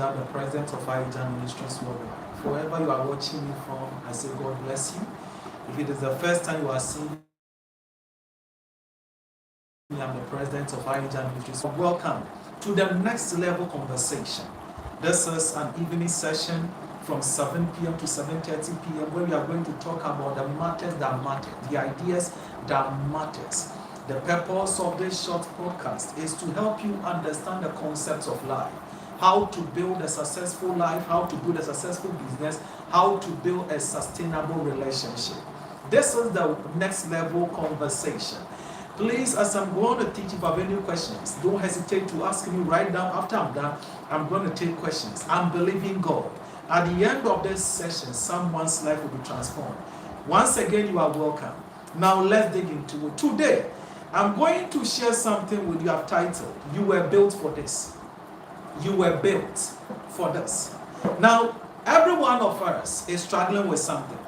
GYAN, the president of I.H GYAN Ministries worldwide. Wherever you are watching me from, I say God bless you. If it is the first time you are seeing me, I'm the president of I.H GYAN Ministries. Welcome to the next level conversation. This is an evening session from 7 p.m. to 7:30 p.m. where we are going to talk about the matters that matter, the ideas that matters. The purpose of this short podcast is to help you understand the concepts of life, how to build a successful life, how to build a successful business, how to build a sustainable relationship. This is the next level conversation. Please, as I'm going to teach, if you have any questions, don't hesitate to ask me right now. After I'm done, I'm going to take questions. I'm believing God. At the end of this session, someone's life will be transformed. Once again, you are welcome. Now let's dig into it. Today, I'm going to share something with you I've titled, You Were Built for This. You were built for this. Now, every one of us is struggling with something.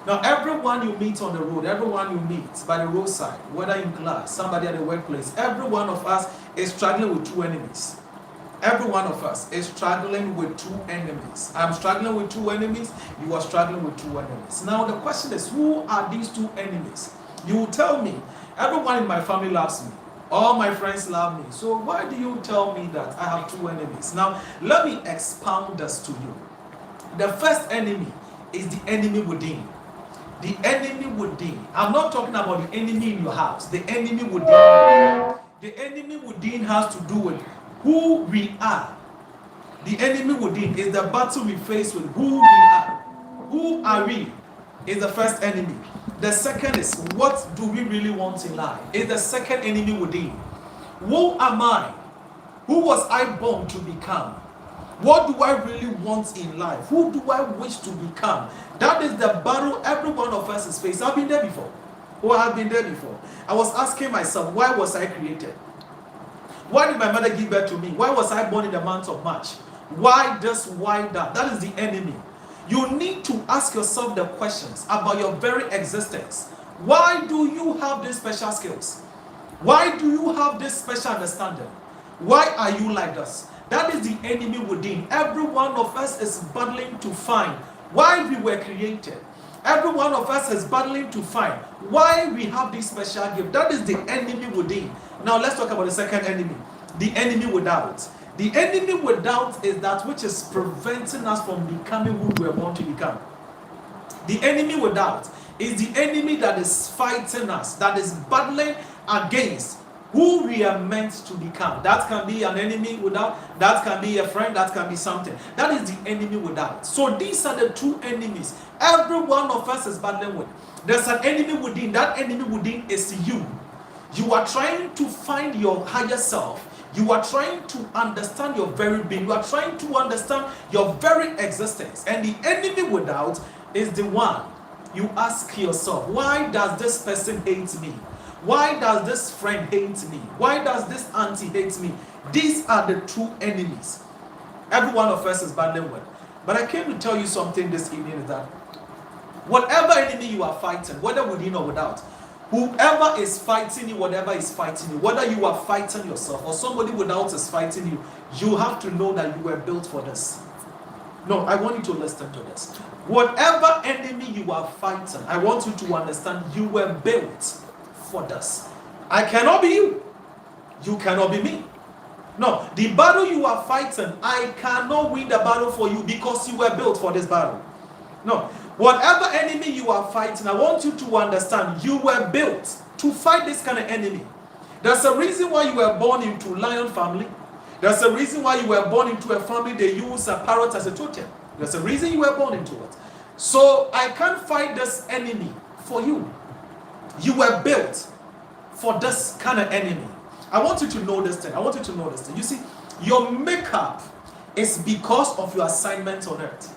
Now, everyone you meet on the road, everyone you meet by the roadside, whether in class, somebody at the workplace, every one of us is struggling with two enemies. Every one of us is struggling with two enemies. I'm struggling with two enemies. You are struggling with two enemies. Now, the question is, who are these two enemies? You will tell me, everyone in my family loves me. All my friends love me. So why do you tell me that I have two enemies? Now, let me expound this to you. The first enemy is the enemy within. The enemy within. I'm not talking about the enemy in your house. The enemy within. The enemy within has to do with who we are. The enemy within is the battle we face with who we are. Who are we? Is the first enemy. The second is, what do we really want in life? Is the second enemy within. Who am I? Who was I born to become? What do I really want in life? Who do I wish to become? That is the battle every one of us is facing. I've been there before. Oh, I've been there before. I was asking myself, why was I created? Why did my mother give birth to me? Why was I born in the month of March? Why this? Why that? That is the enemy. You need to ask yourself the questions about your very existence. Why do you have these special skills? Why do you have this special understanding? Why are you like this? That is the enemy within. Every one of us is battling to find why we were created. Every one of us is battling to find why we have this special gift. That is the enemy within. Now let's talk about the second enemy. The enemy without. The enemy without is that which is preventing us from becoming who we want to become. The enemy without is the enemy that is fighting us, that is battling against who we are meant to become. That can be an enemy without, that can be a friend, that can be something. That is the enemy without. So these are the two enemies every one of us is battling with. There's an enemy within. That enemy within is you. You are trying to find your higher self. You are trying to understand your very being. You are trying to understand your very existence. And the enemy without is the one you ask yourself, why does this person hate me? Why does this friend hate me? Why does this auntie hate me? These are the two enemies every one of us is battling with. But I came to tell you something this evening is that whatever enemy you are fighting, whether within or without, whoever is fighting you, whatever is fighting you, whether you are fighting yourself or somebody without is fighting you, you have to know that you were built for this. No, I want you to listen to this. Whatever enemy you are fighting, I want you to understand you were built for this. I cannot be you. You cannot be me. No, the battle you are fighting, I cannot win the battle for you because you were built for this battle. No, whatever enemy you are fighting, I want you to understand you were built to fight this kind of enemy. There's a reason why you were born into lion family. There's a reason why you were born into a family they use a parrot as a totem. There's a reason you were born into it. So I can't fight this enemy for you. You were built for this kind of enemy. I want you to know this thing. I want you to know this thing. You see, your makeup is because of your assignment on earth.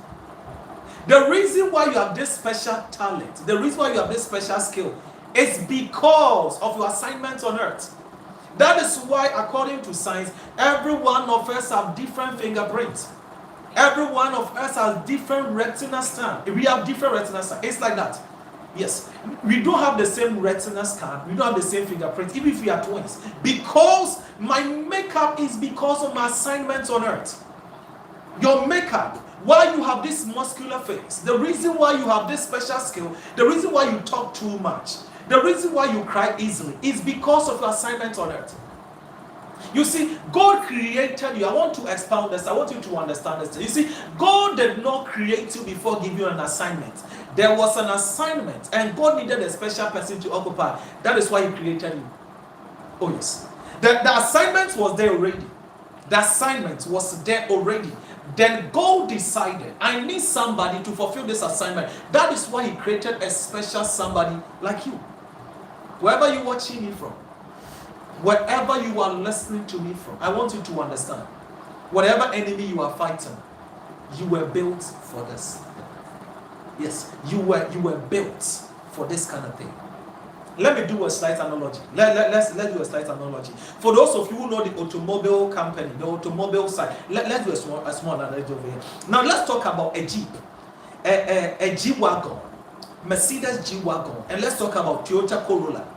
The reason why you have this special talent, the reason why you have this special skill is because of your assignment on earth. That is why, according to science, every one of us have different fingerprints. Every one of us has different retina scan. We have different retina scan. It's like that. Yes, we don't have the same retina scan. We don't have the same fingerprint, even if we are twins. Because my makeup is because of my assignments on earth. Your makeup, why you have this muscular face, the reason why you have this special skill, the reason why you talk too much, the reason why you cry easily is because of your assignment on earth. You see, God created you. I want to expound this. I want you to understand this. You see, God did not create you before giving you an assignment. There was an assignment, and God needed a special person to occupy. That is why He created you. Oh, yes. The assignment was there already. The assignment was there already. Then God decided, I need somebody to fulfill this assignment. That is why He created a special somebody like you. Wherever you're watching me from, wherever you are listening to me from, I want you to understand, whatever enemy you are fighting, you were built for this. Yes, you were built for this kind of thing. Let me do a slight analogy. Let's do a slight analogy. For those of you who know the automobile company, the automobile side, let's do a small analogy over here. Now let's talk about a Jeep, a G-Wagon, Mercedes G-Wagon, and let's talk about Toyota Corolla.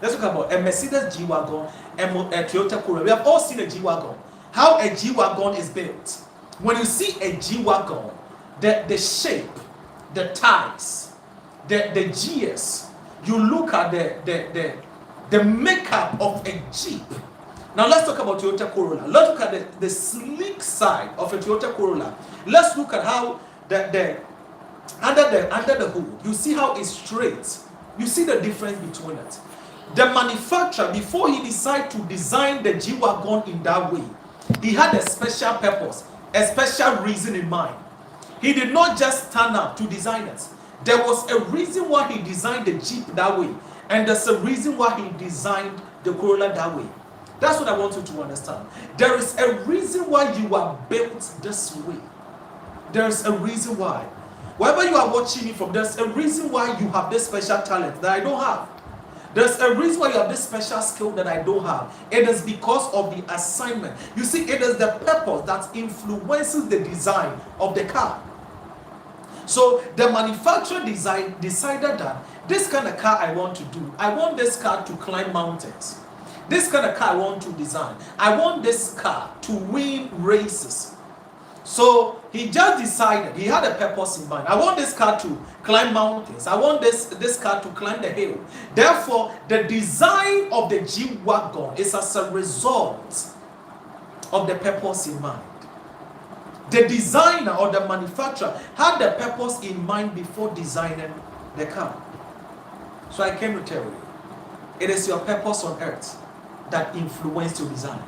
Let's talk about a Mercedes G-Wagon and a Toyota Corolla. We have all seen a G-Wagon. How a G-Wagon is built. When you see a G-Wagon, the shape, the tires, the gears, you look at the makeup of a Jeep. Now let's talk about Toyota Corolla. Let's look at the sleek side of a Toyota Corolla. Let's look at how under the hood, you see how it's straight. You see the difference between it. The manufacturer, before he decided to design the G-Wagon in that way, he had a special purpose, a special reason in mind. He did not just stand up to design it. There was a reason why he designed the Jeep that way, and there's a reason why he designed the Corolla that way. That's what I want you to understand. There is a reason why you are built this way. There is a reason why. Wherever you are watching me from, there's a reason why you have this special talent that I don't have. There's a reason why you have this special skill that I don't have. It is because of the assignment. You see, it is the purpose that influences the design of the car. So the manufacturer decided that this kind of car I want to do. I want this car to climb mountains. This kind of car I want to design. I want this car to win races. So he just decided, he had a purpose in mind. I want this car to climb mountains. I want this car to climb the hill. Therefore, the design of the G-Wagon is as a result of the purpose in mind. The designer or the manufacturer had the purpose in mind before designing the car. So I came to tell you, it is your purpose on earth that influenced your design.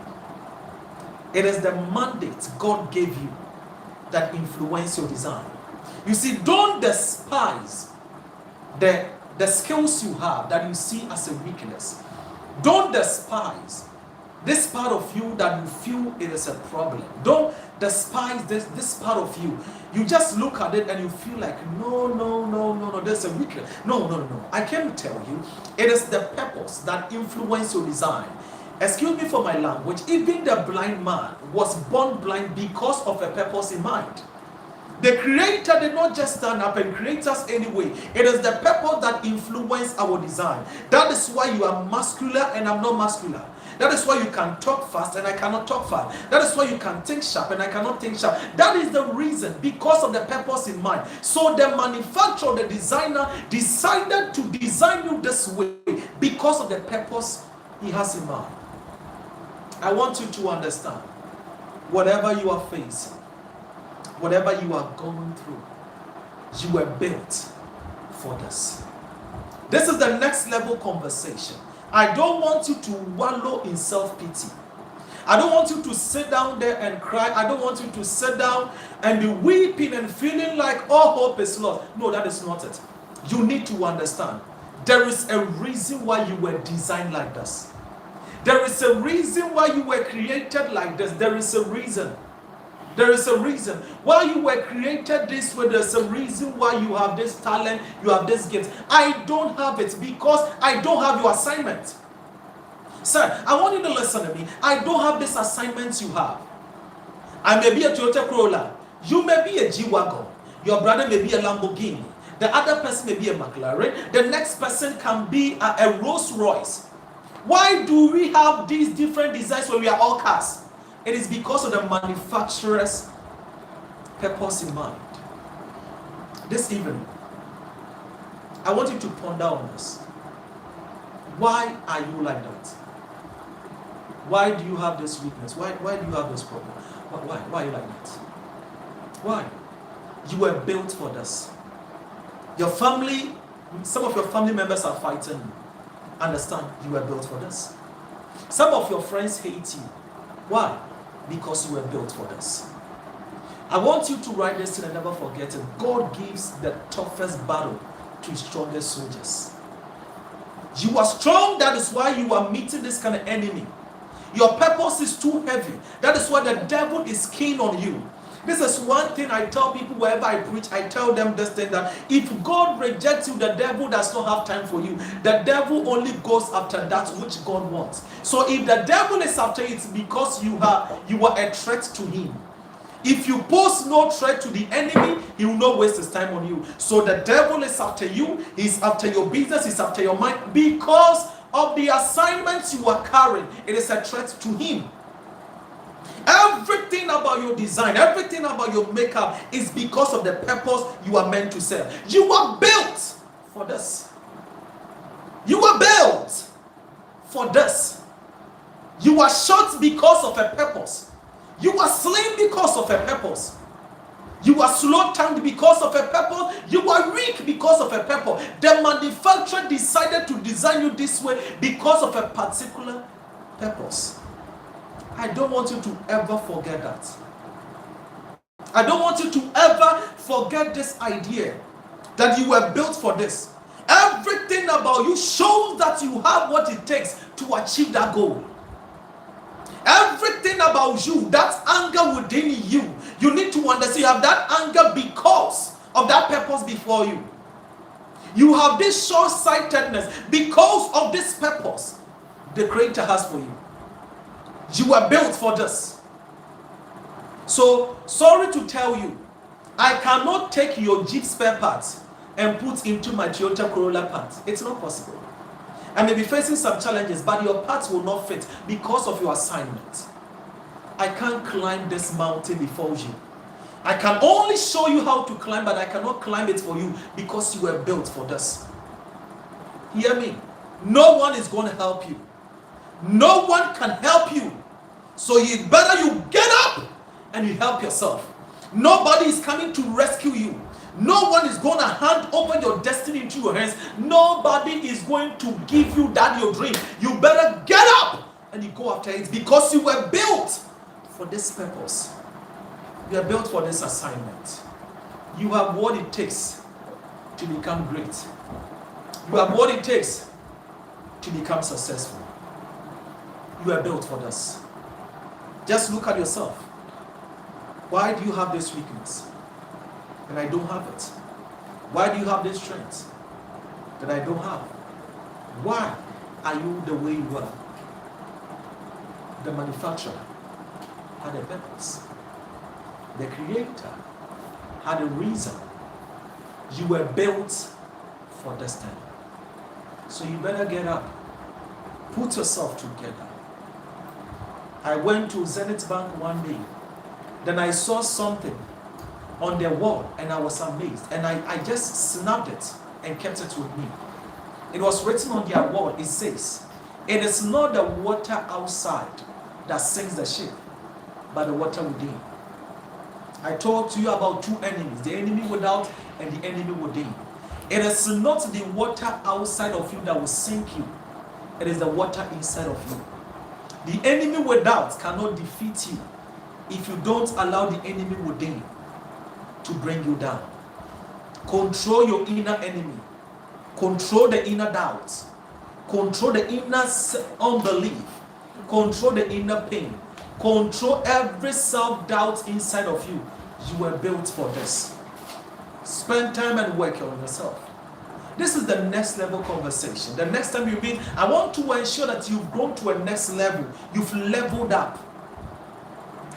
It is the mandate God gave you that influence your design. You see, don't despise the skills you have that you see as a weakness. Don't despise this part of you that you feel it is a problem. Don't despise this part of you. You just look at it and you feel like, no, there's a weakness. No. I came to tell you, it is the purpose that influence your design. Excuse me for my language, even the blind man was born blind because of a purpose in mind. The Creator did not just stand up and create us anyway. It is the purpose that influenced our design. That is why you are muscular and I'm not muscular. That is why you can talk fast and I cannot talk fast. That is why you can think sharp and I cannot think sharp. That is the reason, because of the purpose in mind. So the manufacturer, the designer, decided to design you this way because of the purpose he has in mind. I want you to understand, whatever you are facing, whatever you are going through, you were built for this. This is the next level conversation. I don't want you to wallow in self-pity. I don't want you to sit down there and cry. I don't want you to sit down and be weeping and feeling like all hope is lost. No, that is not it. You need to understand, there is a reason why you were designed like this. There is a reason why you were created like this. There is a reason. There is a reason why you were created this way. There's a reason why you have this talent, you have this gift. I don't have it because I don't have your assignment. Sir, I want you to listen to me. I don't have this assignment you have. I may be a Toyota Corolla. You may be a G-Wagon. Your brother may be a Lamborghini. The other person may be a McLaren. The next person can be a Rolls Royce. Why do we have these different designs when we are all cars? It is because of the manufacturer's purpose in mind. This evening, I want you to ponder on this. Why are you like that? Why do you have this weakness? Why do you have this problem? Why are you like that? Why? You were built for this. Your family, some of your family members are fighting you. Understand, you were built for this. Some of your friends hate you. Why? Because you were built for this. I want you to write this and never forget it. God gives the toughest battle to his strongest soldiers. You are strong, that is why you are meeting this kind of enemy. Your purpose is too heavy. That is why the devil is keen on you. This is one thing I tell people wherever I preach. I tell them this thing, that if God rejects you, the devil does not have time for you. The devil only goes after that which God wants. So if the devil is after you, it's because you are a threat to him. If you pose no threat to the enemy, he will not waste his time on you. So the devil is after you. He's after your business. He's after your mind. Because of the assignments you are carrying, it is a threat to him. Everything about your design, everything about your makeup is because of the purpose you are meant to serve. You are built for this. You are built for this. You are short because of a purpose. You are slim because of a purpose. You are slow-tongued because of a purpose. You are weak because of a purpose. The manufacturer decided to design you this way because of a particular purpose. I don't want you to ever forget that. I don't want you to ever forget this idea that you were built for this. Everything about you shows that you have what it takes to achieve that goal. Everything about you, that anger within you, you need to understand you have that anger because of that purpose before you. You have this short-sightedness because of this purpose the Creator has for you. You were built for this. So, sorry to tell you, I cannot take your Jeep spare parts and put into my Toyota Corolla parts. It's not possible. I may be facing some challenges, but your parts will not fit because of your assignment. I can't climb this mountain before you. I can only show you how to climb, but I cannot climb it for you because you were built for this. Hear me. No one is going to help you. No one can help you. So you better you get up and you help yourself. Nobody is coming to rescue you. No one is going to hand over your destiny into your hands. Nobody is going to give you that your dream. You better get up and you go after it because you were built for this purpose. You are built for this assignment. You have what it takes to become great. You have what it takes to become successful. You are built for this. Just look at yourself. Why do you have this weakness and I don't have it? Why do you have this strength that I don't have? Why are you the way you are? The manufacturer had a purpose. The Creator had a reason. You were built for destiny. So you better get up. Put yourself together. I went to Zenith Bank one day. Then I saw something on their wall and I was amazed. And I just snapped it and kept it with me. It was written on their wall. It says, "It is not the water outside that sinks the ship, but the water within." I talked to you about two enemies, the enemy without and the enemy within. It is not the water outside of you that will sink you. It is the water inside of you. The enemy without cannot defeat you if you don't allow the enemy within to bring you down. Control your inner enemy. Control the inner doubts. Control the inner unbelief. Control the inner pain. Control every self-doubt inside of you. You were built for this. Spend time and work on yourself. This is the next level conversation. The next time you meet, I want to ensure that you've grown to a next level. You've leveled up.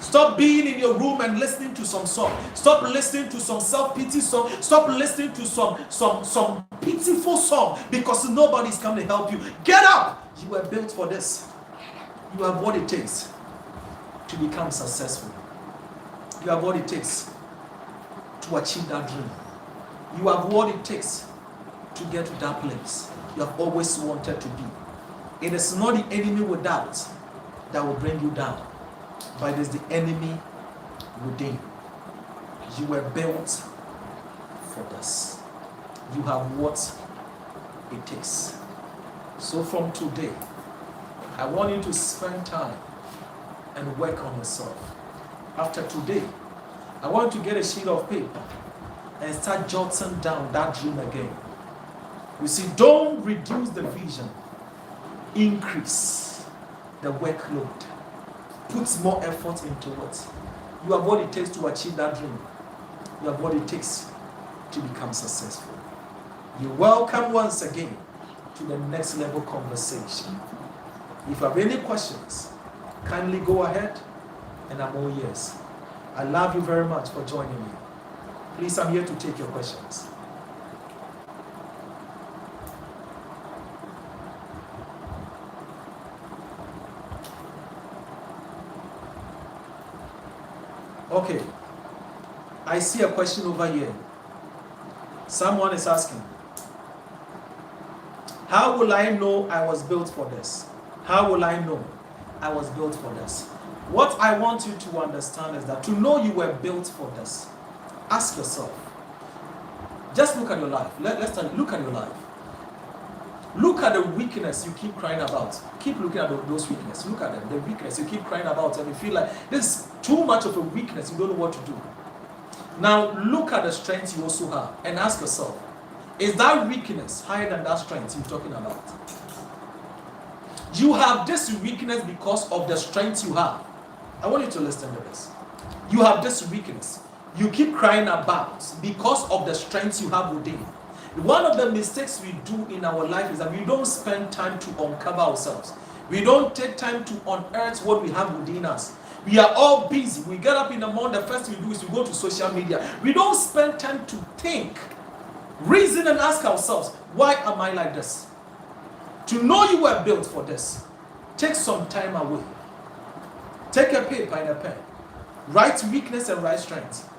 Stop being in your room and listening to some song. Stop listening to some self-pity song. Stop listening to some pitiful song because nobody's coming to help you. Get up! You were built for this. You have what it takes to become successful. You have what it takes to achieve that dream. You have what it takes to get to that place you have always wanted to be. It is not the enemy without that will bring you down, but it is the enemy within. You were built for this. You have what it takes. So from today, I want you to spend time and work on yourself. After today, I want you to get a sheet of paper and start jotting down that dream again. You see, don't reduce the vision. Increase the workload. Put more effort into it. You have what it takes to achieve that dream. You have what it takes to become successful. You're welcome once again to the next level conversation. If you have any questions, kindly go ahead, and I'm all ears. I love you very much for joining me. Please, I'm here to take your questions. Okay, I see a question over here. Someone is asking, how will I know I was built for this? How will I know I was built for this? What I want you to understand is that to know you were built for this, ask yourself. Just look at your life. Let's look at your life. Look at the weakness you keep crying about. Keep looking at those weaknesses. Look at them. The weakness you keep crying about, and you feel like this is too much of a weakness. You don't know what to do. Now look at the strength you also have and ask yourself, is that weakness higher than that strength you're talking about? You have this weakness because of the strength you have. I want you to listen to this. You have this weakness you keep crying about because of the strength you have within. One of the mistakes we do in our life is that we don't spend time to uncover ourselves. We don't take time to unearth what we have within us. We are all busy. We get up in the morning, the first thing we do is we go to social media. We don't spend time to think, reason, and ask ourselves, why am I like this? To know you were built for this, take some time away. Take a paper and a pen. Write weakness and write strength.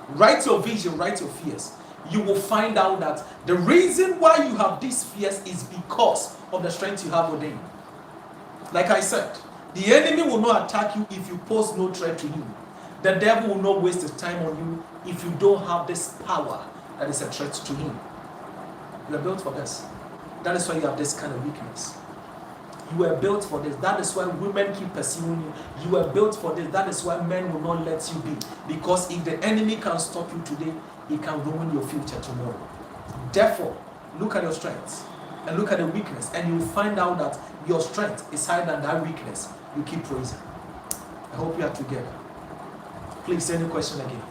Write your vision, write your fears. You will find out that the reason why you have these fears is because of the strength you have within. Like I said, the enemy will not attack you if you pose no threat to him. The devil will not waste his time on you if you don't have this power that is a threat to him. You are built for this. That is why you have this kind of weakness. You were built for this. That is why women keep pursuing you. You were built for this. That is why men will not let you be. Because if the enemy can stop you today, he can ruin your future tomorrow. Therefore, look at your strengths and look at the weakness, and you will find out that your strength is higher than that weakness you keep praising. I hope you are together. Please, any question again?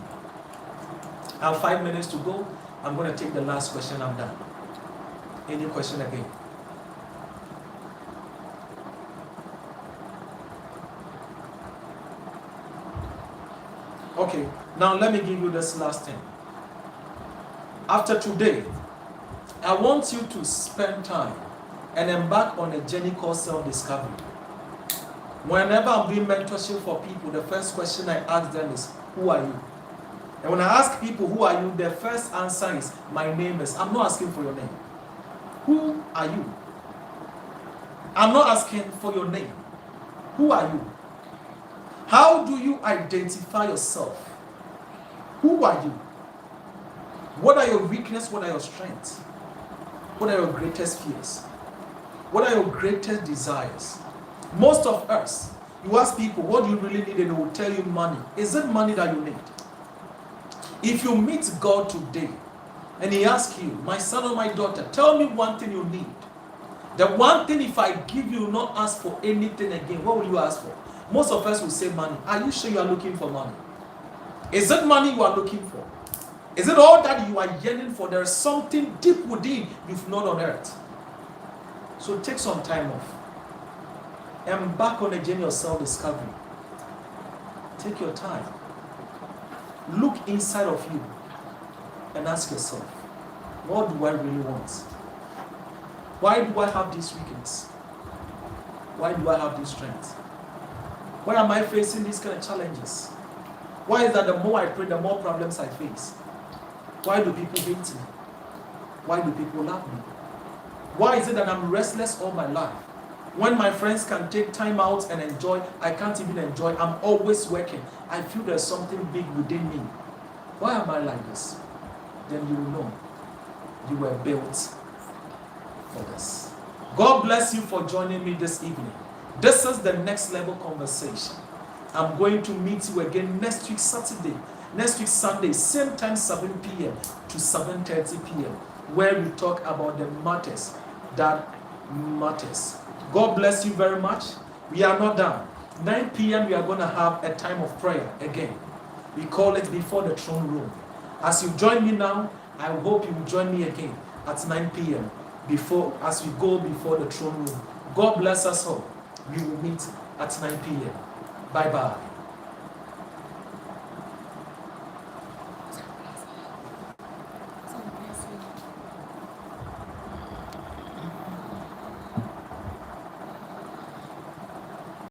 I have 5 minutes to go. I'm going to take the last question. I'm done. Any question again? Okay, now let me give you this last thing. After today, I want you to spend time and embark on a journey called self-discovery. Whenever I'm doing mentorship for people, the first question I ask them is, who are you? And when I ask people, who are you, their first answer is, my name is. I'm not asking for your name. Who are you? I'm not asking for your name. Who are you? How do you identify yourself? Who are you? What are your weaknesses? What are your strengths? What are your greatest fears? What are your greatest desires? Most of us, you ask people, what do you really need? And they will tell you money. Is it money that you need? If you meet God today, and he asks you, my son or my daughter, tell me one thing you need. The one thing, if I give you, will not ask for anything again, what will you ask for? Most of us will say money. Are you sure you are looking for money? Is it money you are looking for? Is it all that you are yearning for? There is something deep within you've not unearthed. So take some time off. Embark on a journey of self-discovery. Take your time. Look inside of you and ask yourself, what do I really want? Why do I have this weakness? Why do I have this strength? Why am I facing these kind of challenges? Why is that the more I pray, the more problems I face? Why do people hate me? Why do people love me? Why is it that I'm restless all my life? When my friends can take time out and enjoy, I can't even enjoy. I'm always working. I feel there's something big within me. Why am I like this? Then you will know you were built for this. God bless you for joining me this evening. This is the Next Level Conversation. I'm going to meet you again next week Saturday, next week Sunday, same time 7 p.m. to 7:30 p.m. where we talk about the matters that matters. God bless you very much. We are not done. 9 p.m. we are going to have a time of prayer again. We call it Before the Throne Room. As you join me now, I hope you will join me again at 9 p.m. as we go before the throne room. God bless us all. We will meet at 9 p.m. Bye-bye.